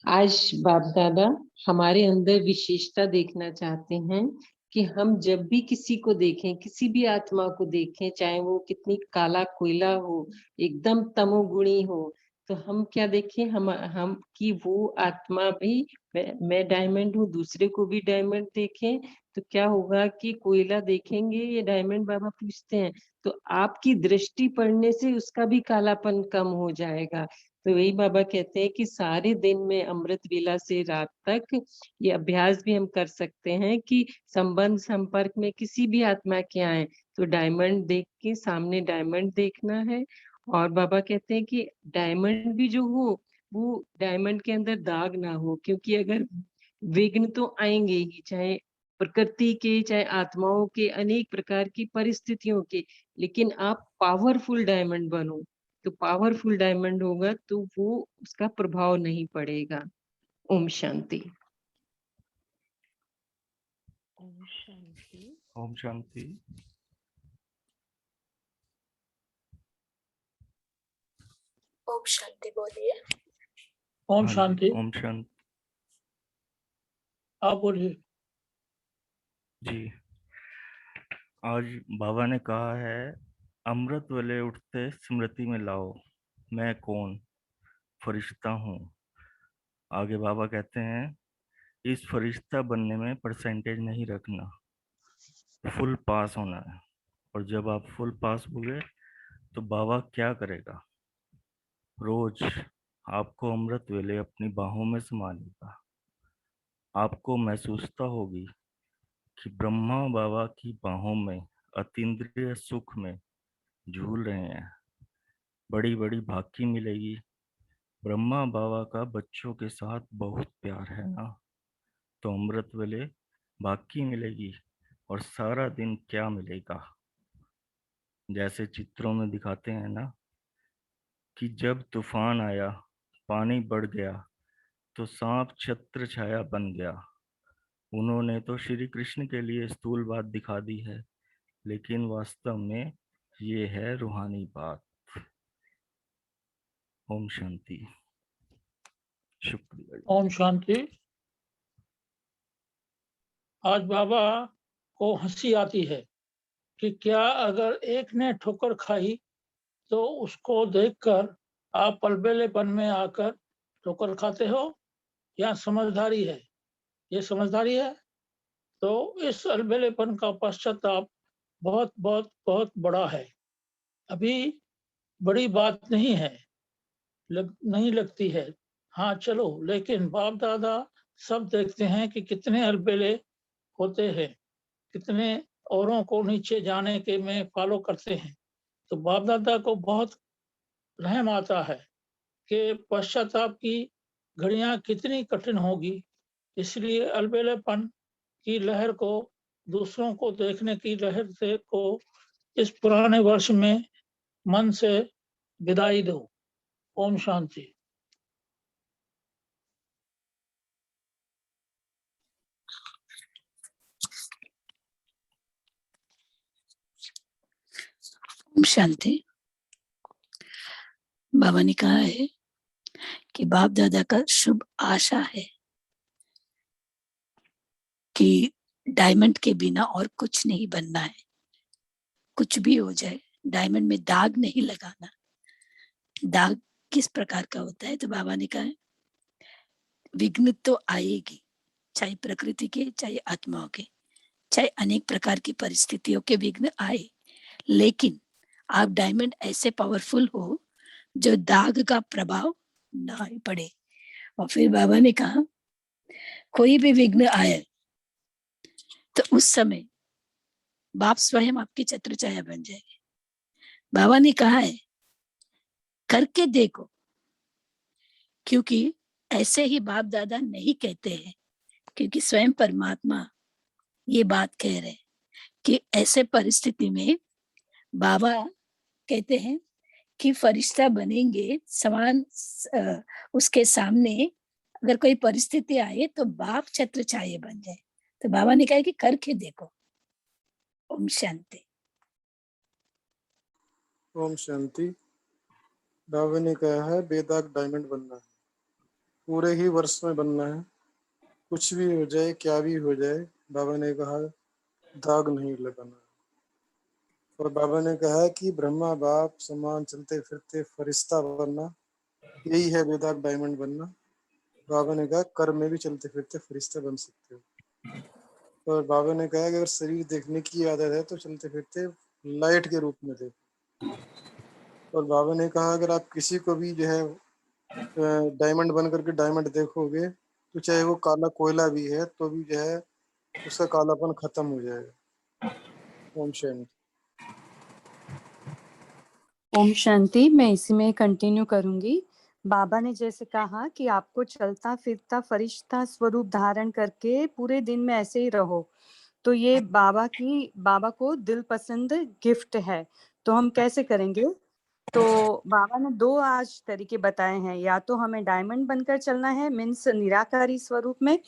आज बाप दादा हमारे अंदर विशेषता देखना चाहते हैं कि हम जब भी किसी को देखें, किसी भी आत्मा को देखें, चाहे वो कितनी काला कोयला हो, एकदम तमोगुणी हो, तो हम क्या देखें, हम कि वो आत्मा भी मैं डायमंड हूँ, दूसरे को भी डायमंड देखें। तो क्या होगा कि कोयला देखेंगे ये डायमंड, बाबा पूछते हैं, तो आपकी दृष्टि पड़ने से उसका भी कालापन कम हो जाएगा। तो वही बाबा कहते हैं कि सारे दिन में अमृत वेला से रात तक ये अभ्यास भी हम कर सकते हैं कि संबंध संपर्क में किसी भी आत्मा के आए तो डायमंड देख के सामने डायमंड देखना है। और बाबा कहते हैं कि डायमंड भी जो हो वो डायमंड के अंदर दाग ना हो, क्योंकि अगर विघ्न तो आएंगे ही, चाहे प्रकृति के चाहे आत्माओं के, अनेक प्रकार की परिस्थितियों के, लेकिन आप पावरफुल डायमंड बनो। तो पावरफुल डायमंड होगा तो वो उसका प्रभाव नहीं पड़ेगा। ओम शांति। ओम शांति। ओम शांति। ओम शांति बोलिए। ओम हाँ जी, शांति। ओम शांति आप बोलिए। जी। आज बाबा ने कहा है, अमृत वेले उठते स्मृति में लाओ, मैं कौन फरिश्ता हूँ। आगे बाबा कहते हैं, इस फरिश्ता बनने में परसेंटेज नहीं रखना, फुल पास होना है। और जब आप फुल पास होगे तो बाबा क्या करेगा, रोज आपको अमृत वेले अपनी बाहों में समा लेगा। आपको महसूसता होगी कि ब्रह्मा बाबा की बाहों में अतीन्द्रिय सुख में झूल रहे हैं। बड़ी बड़ी भाकी मिलेगी। ब्रह्मा बाबा का बच्चों के साथ बहुत प्यार है ना, तो अमृत वेले भाकी मिलेगी। और सारा दिन क्या मिलेगा, जैसे चित्रों में दिखाते हैं ना, कि जब तूफान आया, पानी बढ़ गया, तो सांप छत्र छाया बन गया। उन्होंने तो श्री कृष्ण के लिए स्थूल बात दिखा दी है, लेकिन वास्तव में ये है रूहानी बात। ओम शांति। शुक्रिया। ओम शांति। आज बाबा को हंसी आती है कि क्या अगर एक ने ठोकर खाई तो उसको देखकर आप अलबेलेपन में आकर ठोकर खाते हो, या समझदारी है? ये समझदारी है। तो इस अलबेलेपन का पश्चाताप बहुत बहुत बहुत बड़ा है। अभी बड़ी बात नहीं है, नहीं लगती है। हाँ चलो, लेकिन बाप दादा सब देखते हैं कि कितने अलबेले होते हैं, कितने औरों को नीचे जाने के में फॉलो करते हैं। तो बाप दादा को बहुत रहम आता है कि पश्चाताप की घड़ियां कितनी कठिन होगी। इसलिए अलबेलेपन की लहर को, दूसरों को देखने की लहर से को इस पुराने वर्ष में मन से विदाई दो। ओम शांति। ओम शांति। बाबा ने कहा है कि बाप दादा का शुभ आशा है कि डायमंड के बिना और कुछ नहीं बनना है। कुछ भी हो जाए, डायमंड में दाग नहीं लगाना। दाग किस प्रकार का होता है? तो बाबा ने कहा है, विघ्न तो आएगी, चाहे प्रकृति के, चाहे आत्माओं के, चाहे अनेक प्रकार की परिस्थितियों के विघ्न आए, लेकिन आप डायमंड ऐसे पावरफुल हो जो दाग का प्रभाव ना ही पड़े। और फिर बाबा ने कहा, कोई भी विघ्न आए तो उस समय बाप स्वयं आपकी छत्र छाया बन जाएगी। बाबा ने कहा है, करके देखो, क्योंकि ऐसे ही बाप दादा नहीं कहते हैं, क्योंकि स्वयं परमात्मा ये बात कह रहे हैं कि ऐसे परिस्थिति में बाबा कहते हैं कि फरिश्ता बनेंगे, समान उसके सामने अगर कोई परिस्थिति आए तो बाप छत्र छाये बन जाए। तो बाबा ने कहा कि करके देखो। ओम शांति। ओम शांति। बाबा ने कहा है, बेदाग डायमंड बनना है, पूरे ही वर्ष में बनना है। कुछ भी हो जाए, क्या भी हो जाए, बाबा ने कहा दाग नहीं लगाना। और बाबा ने कहा कि ब्रह्मा बाप समान चलते फिरते फरिश्ता बनना, यही है बेदाग डायमंड बनना। बाबा ने कहा कर्म में भी चलते फिरते फरिश्ता बन सकते हो। और बाबा ने कहा कि अगर शरीर देखने की आदत है तो चलते फिरते लाइट के रूप में देखो। और बाबा ने कहा अगर आप किसी को भी जो है डायमंड बन करके डायमंड देखोगे तो चाहे वो काला कोयला भी है तो भी जो है उसका कालापन खत्म हो जाएगा। ओम शांति। ओम शांति। मैं इसी में कंटिन्यू करूंगी। बाबा ने जैसे कहा कि आपको चलता फिरता फरिश्ता स्वरूप धारण करके पूरे दिन में ऐसे ही रहो, तो ये बाबा को दिल पसंद गिफ्ट है। तो हम कैसे करेंगे? तो बाबा ने 2 आज तरीके बताए हैं, या तो हमें डायमंड बनकर चलना है मीन्स निराकारी स्वरूप में,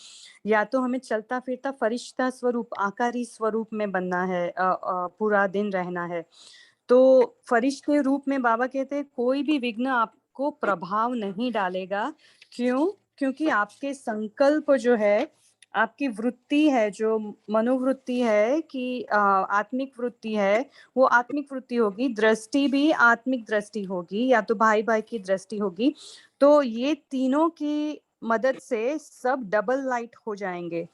या तो हमें चलता फिरता फरिश्ता स्वरूप आकारी स्वरूप में बनना है, पूरा दिन रहना है। तो फरिश्ते रूप में बाबा कहते हैं कोई भी विघ्न आपको प्रभाव नहीं डालेगा। क्यों? क्योंकि आपके संकल्प जो है, आपकी वृत्ति है, जो मनोवृत्ति है कि आत्मिक वृत्ति है, वो आत्मिक वृत्ति होगी, दृष्टि भी आत्मिक दृष्टि होगी, या तो भाई भाई की दृष्टि होगी। तो ये तीनों की मदद से सब डबल लाइट हो जाएंगे।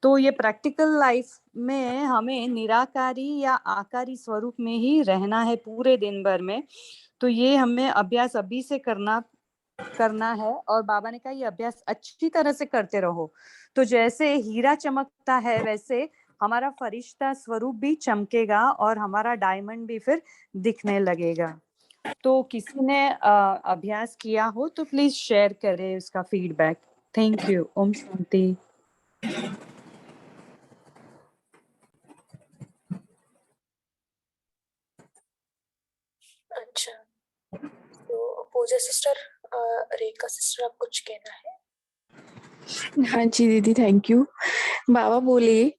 तो ये प्रैक्टिकल लाइफ में हमें निराकारी या आकारी स्वरूप में ही रहना है पूरे दिन भर में। तो ये हमें अभ्यास अभी से करना है, और बाबा ने कहा ये अभ्यास अच्छी तरह से करते रहो। तो जैसे हीरा चमकता है वैसे हमारा फरिश्ता स्वरूप भी चमकेगा और हमारा डायमंड भी फिर दिखने लगेगा। तो किसी ने अभ्यास किया हो तो प्लीज शेयर करें उसका फीडबैक। Thank you. ओम शांति। अच्छा, तो पूजा सिस्टर, रेखा सिस्टर, आप कुछ कहना है? हाँ जी दीदी, थैंक यू। बाबा बोले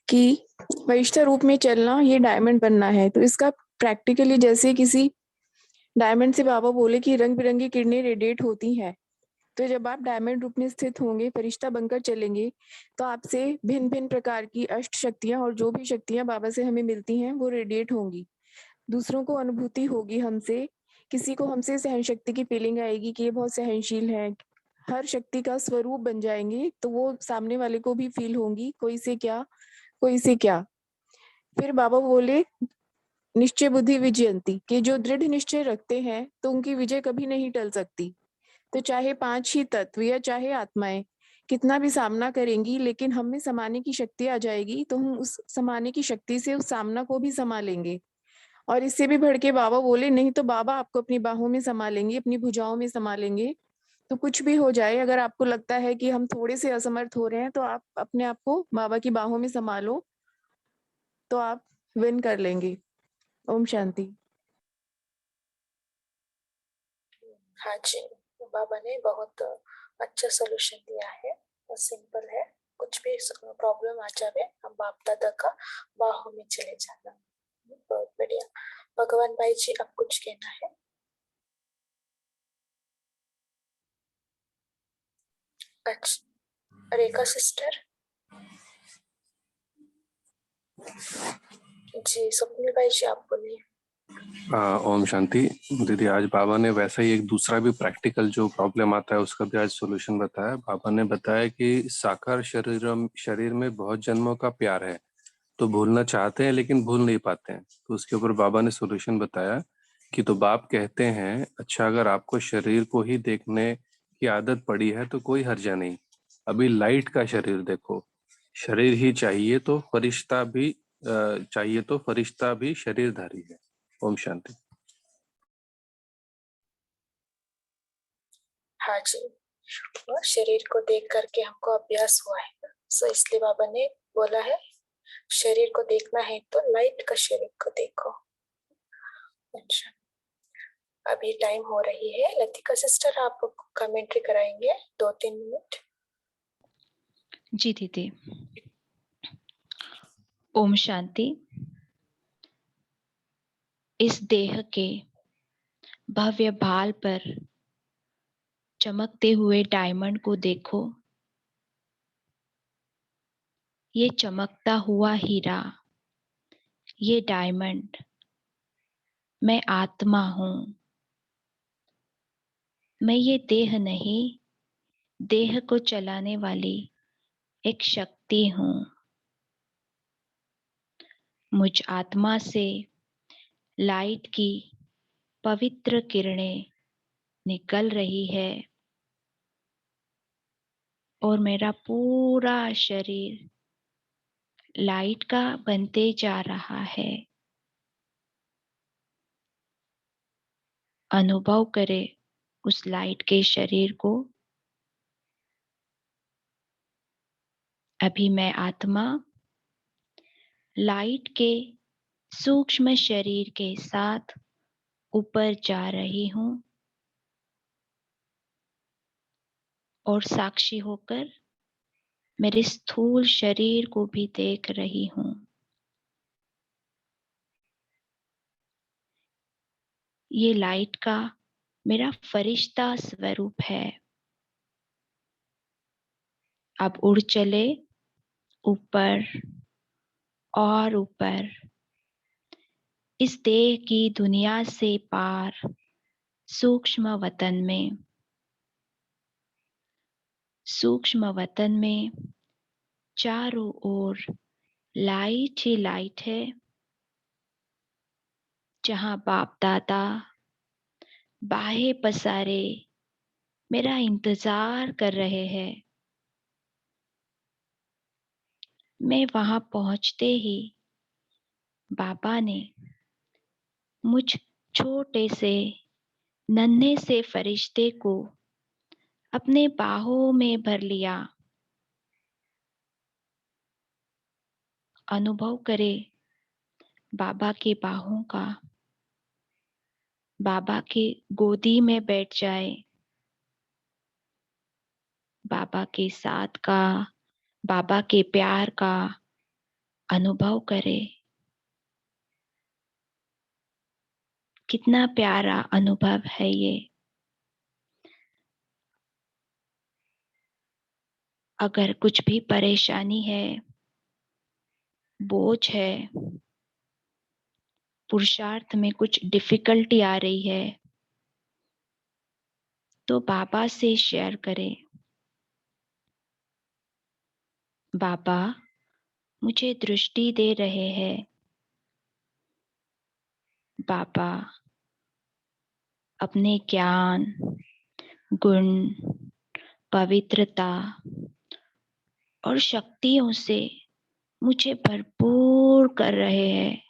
कि वरिष्ठ रूप में चलना ये डायमंड बनना है, तो इसका प्रैक्टिकली जैसे किसी डायमंड से बाबा बोले कि रंग बिरंगी किरणें रेडिएट होती हैं, तो जब आप डायमंड रूप में स्थित होंगे, फरिश्ता बनकर चलेंगे, तो आपसे भिन्न भिन्न प्रकार की अष्ट शक्तियां और जो भी शक्तियां बाबा से हमें मिलती हैं वो रेडिएट होंगी। दूसरों को अनुभूति होगी हमसे, किसी को हमसे सहन शक्ति की फीलिंग आएगी कि ये बहुत सहनशील है, हर शक्ति का स्वरूप बन जाएंगे, तो वो सामने वाले को भी फील होंगी, कोई से क्या कोई से क्या। फिर बाबा बोले निश्चय बुद्धि विजयंती, कि जो दृढ़ निश्चय रखते हैं तो उनकी विजय कभी नहीं टल सकती। तो चाहे 5 ही तत्व या चाहे आत्माएं कितना भी सामना करेंगी, लेकिन हम में समाने की शक्ति आ जाएगी, तो हम उस समाने की शक्ति से उस सामना को भी समा लेंगे। और इससे भी बढ़ के बाबा बोले नहीं तो बाबा आपको अपनी बाहों में समा लेंगे, अपनी भुजाओं में समा लेंगे। तो कुछ भी हो जाए, अगर आपको लगता है कि हम थोड़े से असमर्थ हो रहे हैं, तो आप अपने आप को बाबा की बाहों में समा लो, तो आप विन कर लेंगे। ओम शांति। हाँ जी, बाबा ने बहुत अच्छा सोल्यूशन दिया है और सिंपल है। कुछ भी प्रॉब्लम आ जावे, हम बाप दादा का बाहों में चले जाना। बहुत बढ़िया। भगवान भाई जी, आप कुछ कहना है? अच्छा, रेखा सिस्टर। जी, स्वप्निल भाई जी, आप बोलिए। ओम शांति। दीदी, आज बाबा ने वैसा ही एक दूसरा भी प्रैक्टिकल जो प्रॉब्लम आता है उसका भी आज सॉल्यूशन बताया। बाबा ने बताया कि साकार शरीर में बहुत जन्मों का प्यार है, तो भूलना चाहते हैं लेकिन भूल नहीं पाते हैं। तो उसके ऊपर बाबा ने सॉल्यूशन बताया कि तो बाप कहते हैं अच्छा, अगर आपको शरीर को ही देखने की आदत पड़ी है तो कोई हर्जा नहीं, अभी लाइट का शरीर देखो। शरीर ही चाहिए तो फरिश्ता भी शरीरधारी है। ओम शांति। हाँ जी, वो शरीर को देख करके हमको अभ्यास हुआ है ना, सो इसलिए बाबा ने बोला है शरीर को देखना है तो लाइट का शरीर को देखो। अच्छा, अभी टाइम हो रही है। लतिका सिस्टर, आप कमेंट्री कराएंगे 2-3 मिनट? जी दीदी। ओम शांति। इस देह के भव्य भाल पर चमकते हुए डायमंड को देखो। ये चमकता हुआ हीरा, ये डायमंड मैं आत्मा हूं। मैं ये देह नहीं, देह को चलाने वाली एक शक्ति हूं। मुझ आत्मा से लाइट की पवित्र किरणें निकल रही है और मेरा पूरा शरीर लाइट का बनते जा रहा है। अनुभव करे उस लाइट के शरीर को। अभी मैं आत्मा लाइट के सूक्ष्म शरीर के साथ ऊपर जा रही हूँ और साक्षी होकर मेरे स्थूल शरीर को भी देख रही हूँ। ये लाइट का मेरा फरिश्ता स्वरूप है। अब उड़ चले ऊपर और ऊपर, इस देह की दुनिया से पार, सूक्ष्म वतन में। सूक्ष्म वतन में चारों ओर लाइट ही लाइट है, जहाँ बाप दादा बाहे पसारे मेरा इंतजार कर रहे हैं। मैं वहां पहुंचते ही बाबा ने मुझ छोटे से नन्हे से फरिश्ते को अपने बाहों में भर लिया। अनुभव करे बाबा की बाहों का, बाबा की गोदी में बैठ जाए, बाबा के साथ का, बाबा के प्यार का अनुभव करे। कितना प्यारा अनुभव है ये। अगर कुछ भी परेशानी है, बोझ है, पुरुषार्थ में कुछ डिफिकल्टी आ रही है, तो बाबा से शेयर करें। बाबा मुझे दृष्टि दे रहे हैं। बाबा अपने ज्ञान, गुण, पवित्रता और शक्तियों से मुझे भरपूर कर रहे हैं।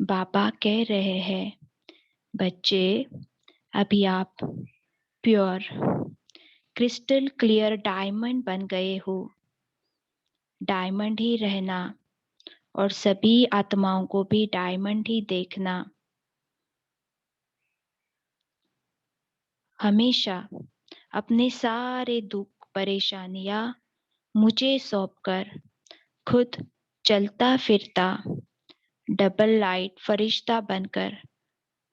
बाबा कह रहे हैं, बच्चे अभी आप प्योर क्रिस्टल क्लियर डायमंड बन गए हो। डायमंड ही रहना और सभी आत्माओं को भी डायमंड ही देखना। हमेशा अपने सारे दुख परेशानियां मुझे सौंपकर खुद चलता फिरता डबल लाइट फरिश्ता बनकर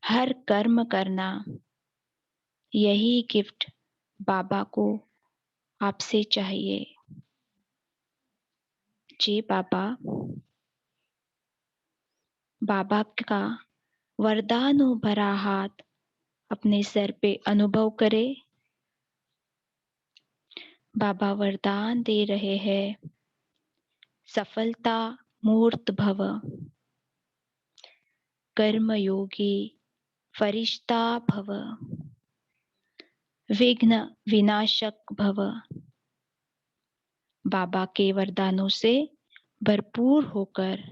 हर कर्म करना, यही गिफ्ट बाबा को आपसे चाहिए। जी बाबा, बाबा का वरदानों भरा हाथ अपने सर पे अनुभव करे। बाबा वरदान दे रहे हैं, सफलता मूर्त भव, कर्मयोगी फरिश्ता भव, विघ्न विनाशक भव। बाबा के वरदानों से भरपूर होकर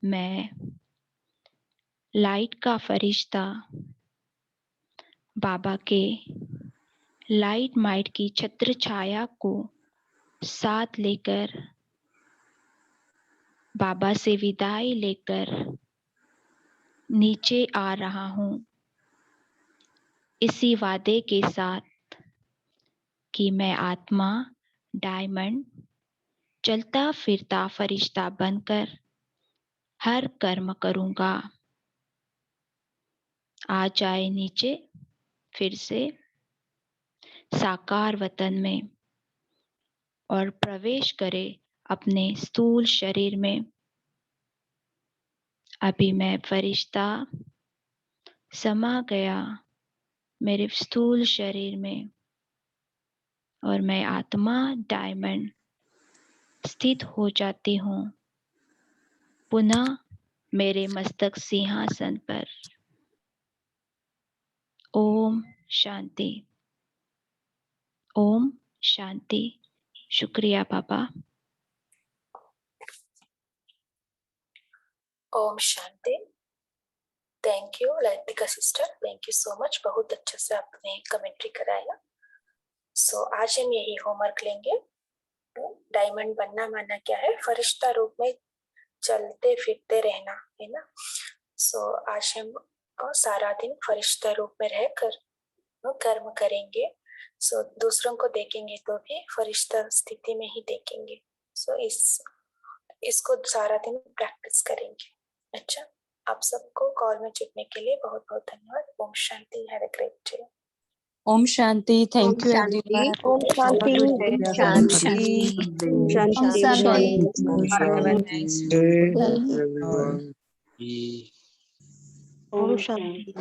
मैं लाइट का फरिश्ता, बाबा के लाइट माइट की छत्र छाया को साथ लेकर, बाबा से विदाई लेकर नीचे आ रहा हूँ, इसी वादे के साथ कि मैं आत्मा डायमंड चलता फिरता फरिश्ता बनकर हर कर्म करूँगा। आ जाए नीचे फिर से साकार वतन में और प्रवेश करे अपने स्थूल शरीर में। अभी मैं फरिश्ता समा गया मेरे स्थूल शरीर में और मैं आत्मा डायमंड स्थित हो जाती हूँ पुनः मेरे मस्तक सिंहासन पर। ओम शांति। ओम शांति। शुक्रिया बाबा। ओम शांति। Thank you Latika sister, thank you so much. बहुत अच्छे से आपने कमेंट्री कराया। सो आज हम यही होमवर्क लेंगे। डायमंड बनना माना क्या है? फरिश्ता रूप में चलते फिरते रहना, है ना। सो आज हम सारा दिन फरिश्ता रूप में रहकर कर्म करेंगे। सो दूसरों को देखेंगे तो भी फरिश्ता स्थिति में ही देखेंगे। सो इसको सारा दिन प्रैक्टिस करेंगे। अच्छा, आप सबको कॉल में जुड़ने के लिए बहुत बहुत धन्यवाद। ओम शांति। Have a great day. ओम शांति। थैंक यू शांति। एवरीवन। ओम शांति। शांति। everyone. ओम शांति।